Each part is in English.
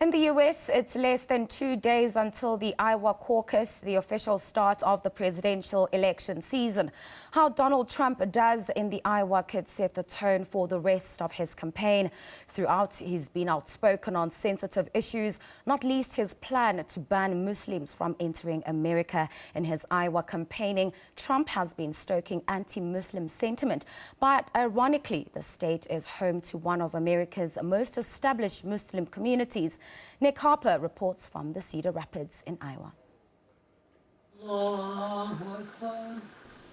In the US, it's less than 2 days until the Iowa Caucus, the official start of the presidential election season. How Donald Trump does in the Iowa could set the tone for the rest of his campaign. Throughout, he's been outspoken on sensitive issues, not least his plan to ban Muslims from entering America. In his Iowa campaigning, Trump has been stoking anti-Muslim sentiment. But ironically, the state is home to one of America's most established Muslim communities. Nick Harper reports from the Cedar Rapids in Iowa.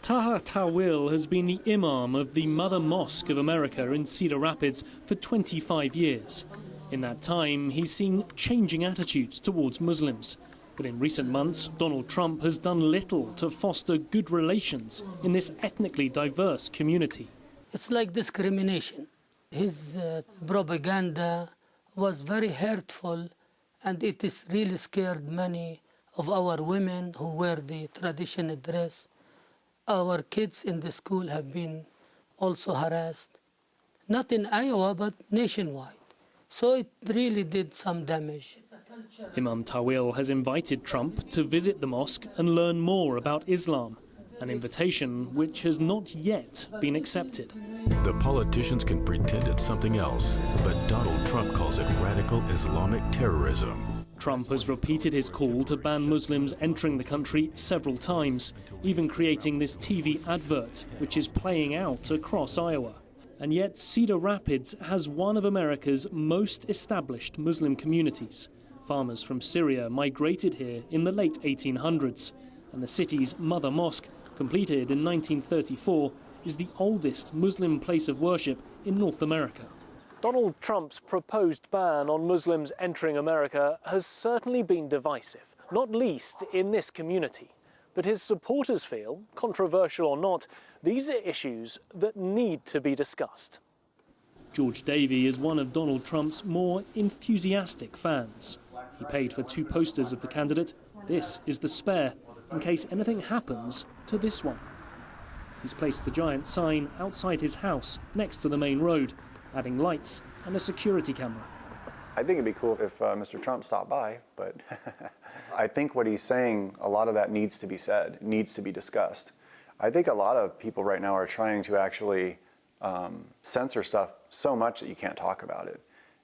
Taha Tawil has been the imam of the Mother Mosque of America in Cedar Rapids for 25 years. In that time, he's seen changing attitudes towards Muslims. But in recent months, Donald Trump has done little to foster good relations in this ethnically diverse community. It's like discrimination. His propaganda was very hurtful, and it has really scared many of our women who wear the traditional dress. Our kids in the school have been also harassed, not in Iowa, but nationwide. So it really did some damage. Imam Tawil has invited Trump to visit the mosque and learn more about Islam, an invitation which has not yet been accepted. The politicians can pretend it's something else, but Donald Trump calls it radical Islamic terrorism. Trump has repeated his call to ban Muslims entering the country several times, even creating this TV advert, which is playing out across Iowa. And yet Cedar Rapids has one of America's most established Muslim communities. Farmers from Syria migrated here in the late 1800s, and the city's Mother Mosque, completed in 1934, is the oldest Muslim place of worship in North America. Donald Trump's proposed ban on Muslims entering America has certainly been divisive, not least in this community. But his supporters feel, controversial or not, these are issues that need to be discussed. George Davey is one of Donald Trump's more enthusiastic fans. He paid for 2 posters of the candidate. This is the spare, in case anything happens to this one. He's placed the giant sign outside his house, next to the main road, adding lights and a security camera. I think it'd be cool if Mr. Trump stopped by, but I think what he's saying, a lot of that needs to be said, needs to be discussed. I think a lot of people right now are trying to actually censor stuff so much that you can't talk about it,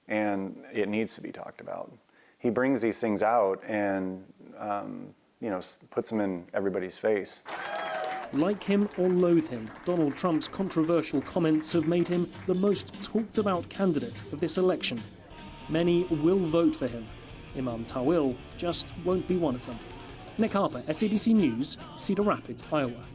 and it needs to be talked about. He brings these things out and puts them in everybody's face. Like him or loathe him, Donald Trump's controversial comments have made him the most talked about candidate of this election. Many will vote for him. Imam Tawil just won't be one of them. Nick Harper, SABC News, Cedar Rapids, Iowa.